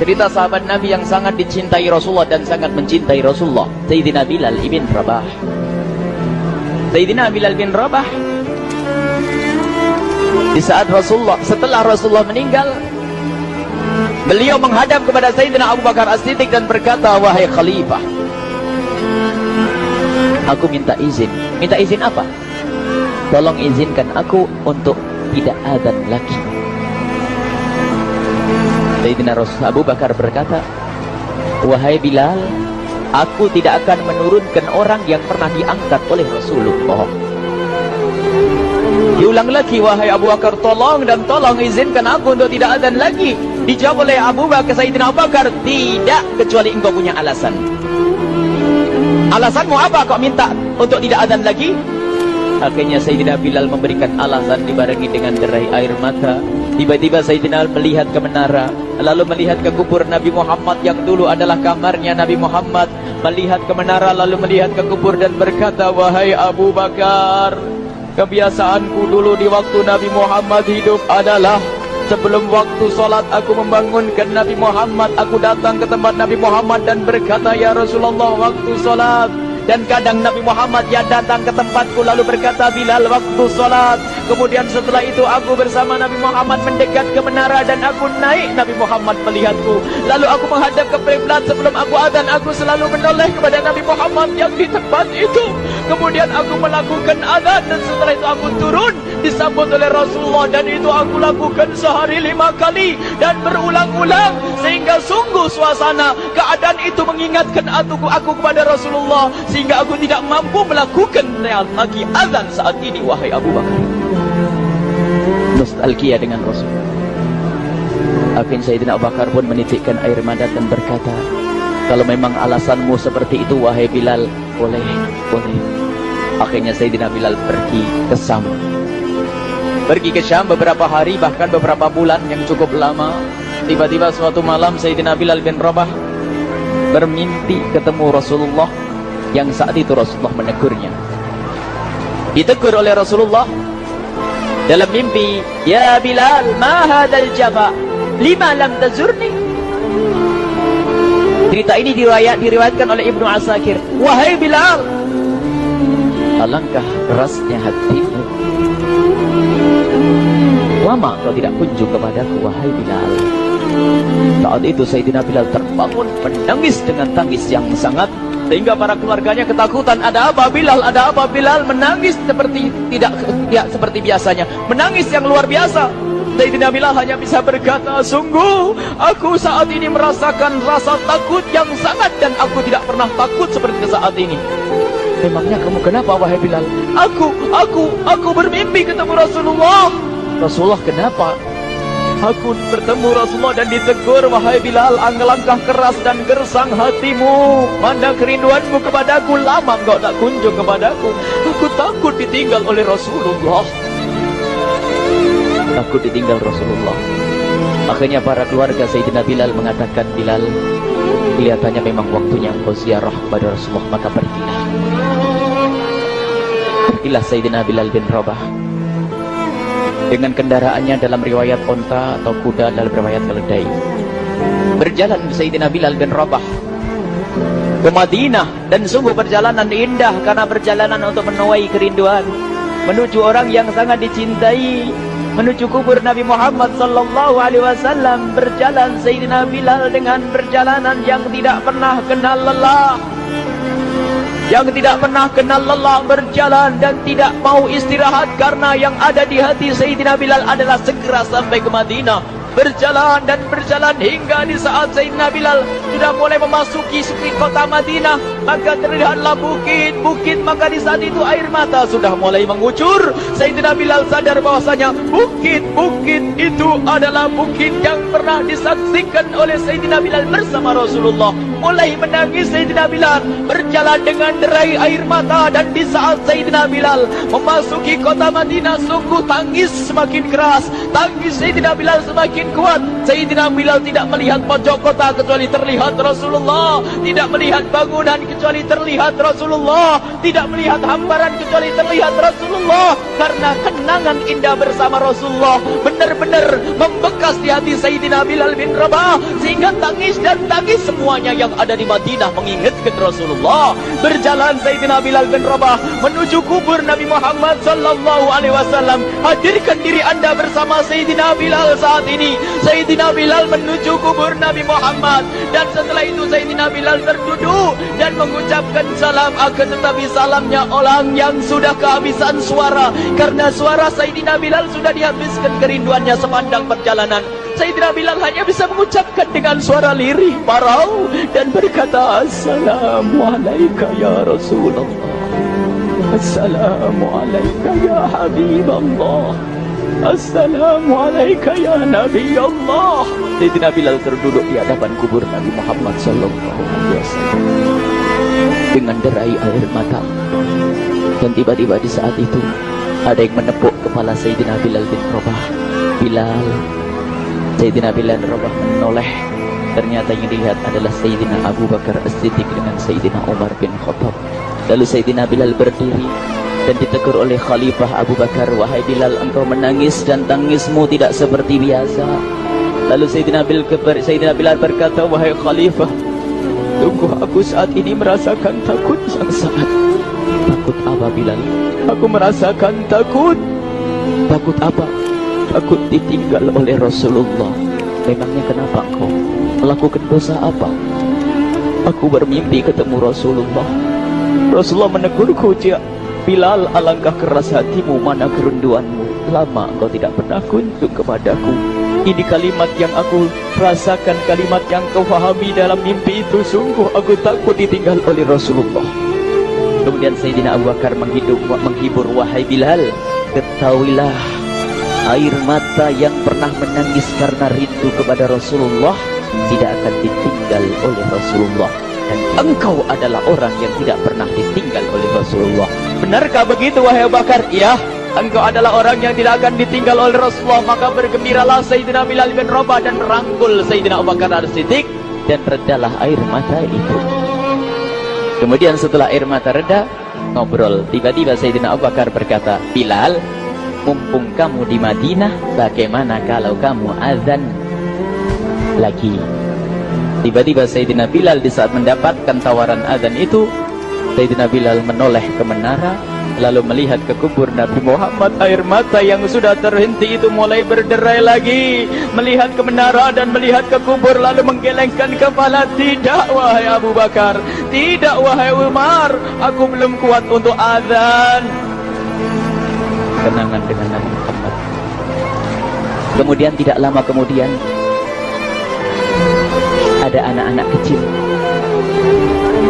cerita sahabat Nabi yang sangat dicintai Rasulullah dan sangat mencintai Rasulullah, Sayyidina Bilal ibn Rabah. Sayyidina Bilal bin Rabah, di saat setelah Rasulullah meninggal, beliau menghadap kepada Sayyidina Abu Bakar As-Siddiq dan berkata, wahai khalifah, aku minta izin. Minta izin apa? Tolong izinkan aku untuk tidak adzan lagi. Sayyidina Abu Bakar berkata, wahai Bilal, aku tidak akan menurunkan orang yang pernah diangkat oleh Rasulullah. Diulang lagi, wahai Abu Bakar, tolong dan tolong izinkan aku untuk tidak adzan lagi. Dijawab oleh Abu Bakar, Sayyidina Abu Bakar, tidak, kecuali engkau punya alasan. Alasanmu apa kau minta untuk tidak adzan lagi? Akhirnya Sayyidina Bilal memberikan alasan dibarengi dengan derai air mata. Tiba-tiba Sayyidina melihat ke menara, lalu melihat ke kubur Nabi Muhammad yang dulu adalah kamarnya Nabi Muhammad. Melihat ke menara, lalu melihat ke kubur dan berkata, wahai Abu Bakar, kebiasaanku dulu di waktu Nabi Muhammad hidup adalah sebelum waktu solat aku membangunkan Nabi Muhammad. Aku datang ke tempat Nabi Muhammad dan berkata, ya Rasulullah, waktu solat. Dan kadang Nabi Muhammad ya datang ke tempatku lalu berkata, Bilal, waktu solat. Kemudian setelah itu aku bersama Nabi Muhammad mendekat ke menara dan aku naik, Nabi Muhammad melihatku. Lalu aku menghadap ke kiblat. Sebelum aku adzan, aku selalu menoleh kepada Nabi Muhammad yang di tempat itu. Kemudian aku melakukan adzan dan setelah itu aku turun disambut oleh Rasulullah, dan itu aku lakukan sehari 5 kali dan berulang-ulang, sehingga sungguh suasana keadaan itu mengingatkan aku kepada Rasulullah, sehingga aku tidak mampu melakukan lagi azan saat ini, wahai Abu Bakar. Nostalgia dengan Rasul. Akhirnya Sayyidina Abu Bakar pun menitikkan air mata dan berkata, kalau memang alasanmu seperti itu, wahai Bilal, boleh. Akhirnya Sayyidina Bilal pergi ke Syam beberapa hari, bahkan beberapa bulan yang cukup lama. Tiba-tiba suatu malam Sayyidina Bilal bin Rabah bermimpi ketemu Rasulullah, yang saat itu Rasulullah menegurnya. Ditegur oleh Rasulullah dalam mimpi, ya Bilal, ma hadzal jafa, lima lam tazurni. Cerita ini diriwayatkan oleh Ibnu Asakir. Wahai Bilal, alangkah kerasnya hatimu, lama kau tidak kunjung kepadaku, wahai Bilal. Saat itu Sayyidina Bilal terbangun menangis dengan tangis yang sangat, sehingga para keluarganya ketakutan. Ada apa Bilal? Ada apa Bilal? Menangis seperti tidak seperti biasanya, menangis yang luar biasa. Sayyidina Bilal hanya bisa berkata, sungguh aku saat ini merasakan rasa takut yang sangat, dan aku tidak pernah takut seperti saat ini. Memangnya kamu kenapa, wahai Bilal? Aku bermimpi ketemu Rasulullah. Rasulullah, kenapa? Aku bertemu Rasulullah dan ditegur, wahai Bilal, alangkah keras dan gersang hatimu. Mana kerinduanmu kepadaku, lama engkau tak kunjung kepadaku. Aku takut ditinggal oleh Rasulullah. Takut ditinggal Rasulullah. Akhirnya para keluarga Sayyidina Bilal mengatakan, Bilal, kelihatannya memang waktunya engkau ziarah kepada Rasulullah, maka pergilah. Pergilah Sayyidina Bilal bin Rabah dengan kendaraannya, dalam riwayat onta atau kuda, dalam riwayat keledai. Berjalan Sayyidina Bilal bin Rabah ke Madinah, dan sungguh perjalanan indah karena perjalanan untuk menuai kerinduan, menuju orang yang sangat dicintai, menuju kubur Nabi Muhammad sallallahu alaihi wasallam. Berjalan Sayyidina Bilal dengan perjalanan yang tidak pernah kenal lelah, berjalan dan tidak mau istirahat, karena yang ada di hati Sayyidina Bilal adalah segera sampai ke Madinah. Berjalan dan berjalan hingga di saat Sayyidina Bilal sudah mulai memasuki sekitar kota Madinah, maka terlihatlah bukit-bukit. Maka di saat itu air mata sudah mulai mengucur. Sayyidina Bilal sadar bahwasanya bukit-bukit itu adalah bukit yang pernah disaksikan oleh Sayyidina Bilal bersama Rasulullah. mulai menangis Sayyidina Bilal, berjalan dengan derai air mata. Dan di saat Sayyidina Bilal memasuki kota Madinah, sungguh tangis semakin keras, tangis Sayyidina Bilal semakin kuat. Sayyidina Bilal tidak melihat pojok kota kecuali terlihat Rasulullah, tidak melihat bangunan kecuali terlihat Rasulullah, tidak melihat hamparan kecuali terlihat Rasulullah. Karena kenangan indah bersama Rasulullah benar-benar membekas di hati Sayyidina Bilal bin Rabah, sehingga tangis dan tangis semuanya yang ada di Madinah mengingatkan Rasulullah. Berjalan Sayyidina Bilal bin Rabah menuju kubur Nabi Muhammad sallallahu alaihi wasallam. Hadirkan diri Anda bersama Sayyidina Bilal saat ini. Sayyidina Bilal menuju kubur Nabi Muhammad, dan setelah itu Sayyidina Bilal terduduk dan mengucapkan salam. Akan tetapi salamnya orang yang sudah kehabisan suara, karena suara Sayyidina Bilal sudah dihabiskan kerinduannya sepanjang perjalanan. Sayyidina Bilal hanya bisa mengucapkan dengan suara lirih parau dan berkata, Assalamualaikum ya Rasulullah, Assalamualaikum ya Habiballah, Assalamualaikum ya Nabi Allah. Sayyidina Bilal terduduk di hadapan kubur Nabi Muhammad sallallahu alaihi wasallam dengan derai air mata. Dan tiba-tiba di saat itu ada yang menepuk kepala Sayyidina Bilal bin Rabah. Bilal. Sayyidina Bilal bin Rabah menoleh. Ternyata yang dilihat adalah Sayyidina Abu Bakar As-Siddiq dengan Sayyidina Umar bin Khattab. Lalu Sayyidina Bilal berdiri dan ditegur oleh Khalifah Abu Bakar, wahai Bilal, engkau menangis dan tangismu tidak seperti biasa. Lalu Sayyidina Bilal berkata, wahai Khalifah, sungguh aku saat ini merasakan takut yang sangat. Takut apa Bilal? Aku merasakan takut. Takut apa? Takut ditinggal oleh Rasulullah. Memangnya kenapa engkau melakukan dosa apa? Aku bermimpi ketemu Rasulullah. Rasulullah menegurku, Bilal, alangkah keras hatimu, mana kerinduanmu. Lama engkau tidak pernah kunjung kepadaku. Ini kalimat yang aku rasakan, kalimat yang kau fahami dalam mimpi itu. Sungguh aku takut ditinggal oleh Rasulullah. Kemudian Sayyidina Abu Bakar menghibur, wahai Bilal, ketahuilah, air mata yang pernah menangis karena rindu kepada Rasulullah tidak akan ditinggal oleh Rasulullah. Dan engkau adalah orang yang tidak pernah ditinggal oleh Rasulullah. Benarkah begitu wahai Abu Bakar? Iya, engkau adalah orang yang tidak akan ditinggal oleh Rasulullah. Maka bergembiralah Sayyidina Bilal bin Rabah dan merangkul Sayyidina Abu Bakar As-Siddiq, dan redalah air mata itu. Kemudian setelah air mata reda, ngobrol. Tiba-tiba Sayyidina Abu Bakar berkata, Bilal, mumpung kamu di Madinah, bagaimana kalau kamu azan lagi? Tiba-tiba Sayyidina Bilal di saat mendapatkan tawaran azan itu, Sayyidina Bilal menoleh ke menara, lalu melihat ke kubur Nabi Muhammad. Air mata yang sudah terhenti itu mulai berderai lagi. Melihat ke menara dan melihat ke kubur, lalu menggelengkan kepala. Tidak wahai Abu Bakar, tidak wahai Umar, aku belum kuat untuk azan. Kenangan dengan Nabi Muhammad. Kemudian tidak lama kemudian ada anak-anak kecil.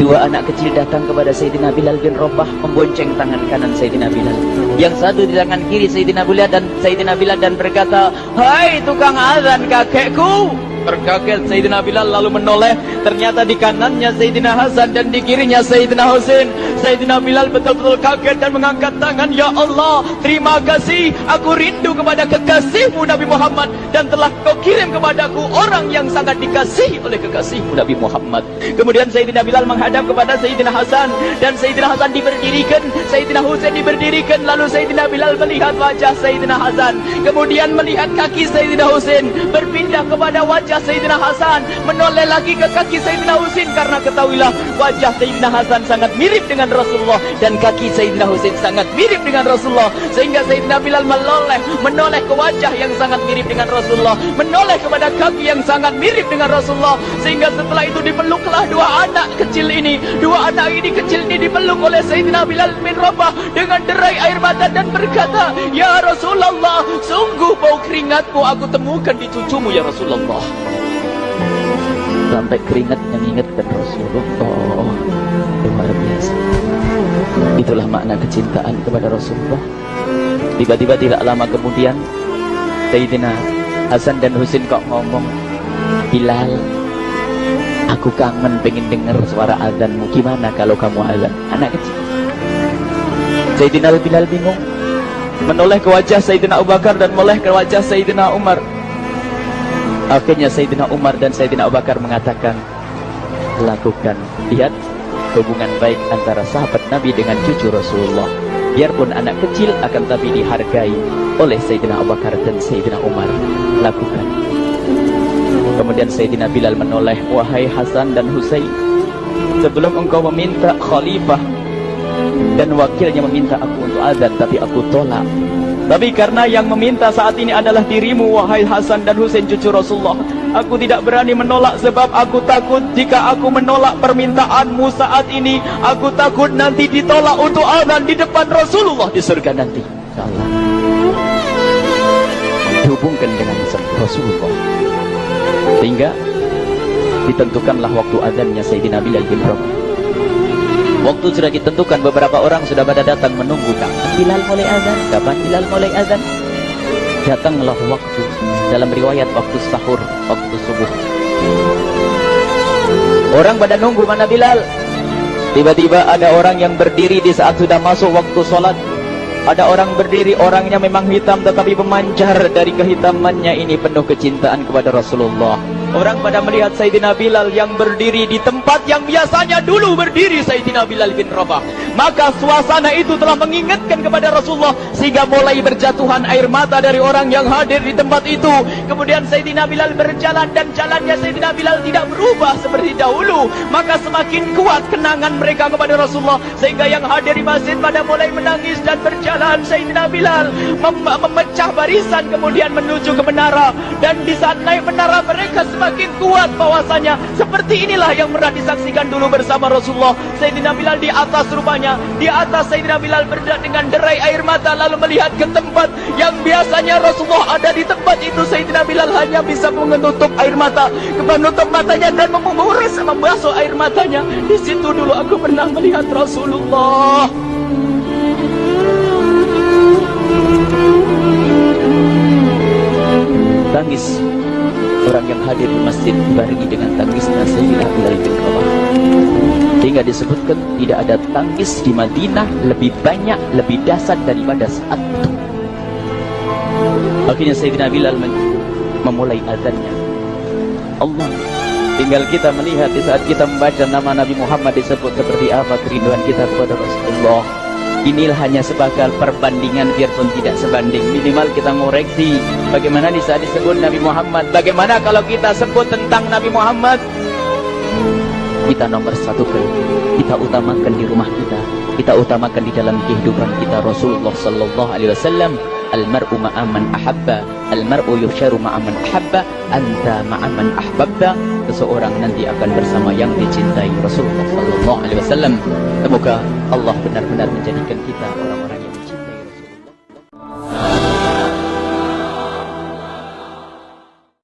Dua anak kecil datang kepada Sayyidina Bilal bin Rabah, membonceng tangan kanan Sayyidina Bilal. Yang satu di tangan kiri Sayyidina Bilal dan berkata, hai tukang azan kakekku. Terkaget Sayyidina Bilal lalu menoleh. Ternyata di kanannya Sayyidina Hasan dan di kirinya Sayyidina Husain. Sayyidina Bilal betul-betul kaget dan mengangkat tangan. Ya Allah, terima kasih. Aku rindu kepada kekasihmu Nabi Muhammad, dan telah kau kirim kepadaku orang yang sangat dikasihi oleh kekasihmu Nabi Muhammad. Kemudian Sayyidina Bilal menghadap kepada Sayyidina Hasan, dan Sayyidina Hasan diberdirikan, Sayyidina Husain diberdirikan. Lalu Sayyidina Bilal melihat wajah Sayyidina Hasan, kemudian melihat kaki Sayyidina Husain, berpindah kepada wajah Sayyidina Hasan, menoleh lagi ke kaki Sayyidina Husain. Karena ketahuilah, wajah Sayyidina Hasan sangat mirip dengan Rasulullah, dan kaki Sayyidina Husain sangat mirip dengan Rasulullah. Sehingga Sayyidina Bilal menoleh ke wajah yang sangat mirip dengan Rasulullah, menoleh kepada kaki yang sangat mirip dengan Rasulullah. Sehingga setelah itu dipeluklah dua anak kecil ini. Dua anak ini kecil ini dipeluk oleh Sayyidina Bilal bin Rabah dengan derai air mata dan berkata, ya Rasulullah, sungguh bau keringatmu aku temukan di cucumu ya Rasulullah. Sampai keringat mengingatkan Rasulullah. Luar biasa. Itulah makna kecintaan kepada Rasulullah. Tiba-tiba tidak lama kemudian Sayyidina Hasan dan Husain kok ngomong, Bilal, Aku kangen pengen dengar suara azanmu. Gimana kalau kamu azan? Anak kecil. Sayyidina Bilal bingung, menoleh ke wajah Sayyidina Abu Bakar dan menoleh ke wajah Sayyidina Umar. Akhirnya Sayyidina Umar dan Sayyidina Abu Bakar mengatakan, lakukan, lihat hubungan baik antara sahabat Nabi dengan cucu Rasulullah. Biarpun anak kecil akan tapi dihargai oleh Sayyidina Abu Bakar dan Sayyidina Umar. Lakukan. Kemudian Sayyidina Bilal menoleh, wahai Hasan dan Husain, sebelum engkau meminta khalifah dan wakilnya meminta aku untuk azan, tapi aku tolak. Tapi karena yang meminta saat ini adalah dirimu, wahai Hasan dan Husain cucu Rasulullah, aku tidak berani menolak sebab aku takut jika aku menolak permintaanmu saat ini, aku takut nanti ditolak untuk azan di depan Rasulullah di surga nanti. InsyaAllah dihubungkan dengan Rasulullah, sehingga ditentukanlah waktu azannya Sayyidina Bilal bin Rabah. Waktu sudah ditentukan, beberapa orang sudah pada datang menunggu, kapan Bilal mulai azan, kapan Bilal mulai azan. Datanglah waktu, dalam riwayat waktu sahur, waktu subuh. Orang pada nunggu mana Bilal. Tiba-tiba ada orang yang berdiri di saat sudah masuk waktu sholat. Ada orang berdiri, orangnya memang hitam tetapi memancar dari kehitamannya ini penuh kecintaan kepada Rasulullah. Orang pada melihat Sayyidina Bilal yang berdiri di tempat yang biasanya dulu berdiri Sayyidina Bilal bin Rabah. Maka suasana itu telah mengingatkan kepada Rasulullah, sehingga mulai berjatuhan air mata dari orang yang hadir di tempat itu. Kemudian Sayyidina Bilal berjalan dan jalannya Sayyidina Bilal tidak berubah seperti dahulu. Maka semakin kuat kenangan mereka kepada Rasulullah, sehingga yang hadir di masjid pada mulai menangis dan berjalan. Sayyidina Bilal memecah barisan kemudian menuju ke menara. Dan di saat naik menara mereka semakin kuat bahwasanya seperti inilah yang pernah disaksikan dulu bersama Rasulullah. Sayyidina Bilal di atas rupanya, di atas Sayyidina Bilal berada dengan derai air mata, lalu melihat ke tempat yang biasanya Rasulullah ada di tempat itu. Sayyidina Bilal hanya bisa menutup air mata, menutup matanya dan membasuh air matanya. Di situ dulu aku pernah melihat Rasulullah. Tangis orang yang hadir di masjid dibarengi dengan tangisnya Sayyidina Bilal bin Rabah, sehingga disebutkan tidak ada tangis di Madinah lebih banyak, lebih dahsyat daripada saat itu. Akhirnya Sayyidina Bilal memulai azannya. Allah, tinggal kita melihat di saat kita membaca nama Nabi Muhammad disebut seperti apa kerinduan kita kepada Rasulullah. Inilah hanya sebagai perbandingan, biarpun tidak sebanding. Minimal kita ngoreksi bagaimana di saat disebut Nabi Muhammad. Bagaimana kalau kita sebut tentang Nabi Muhammad? Kita nomor satukan, kita utamakan di rumah kita utamakan di dalam kehidupan kita Rasulullah sallallahu alaihi wasallam. Al-mar'u ma'aman ahabba, al-mar'u yusharu ma'aman ahabba, anta ma'aman ahbabta. Seseorang nanti akan bersama yang dicintai Rasulullah sallallahu alaihi wasallam. Semoga Allah benar-benar menjadikan kita orang-orang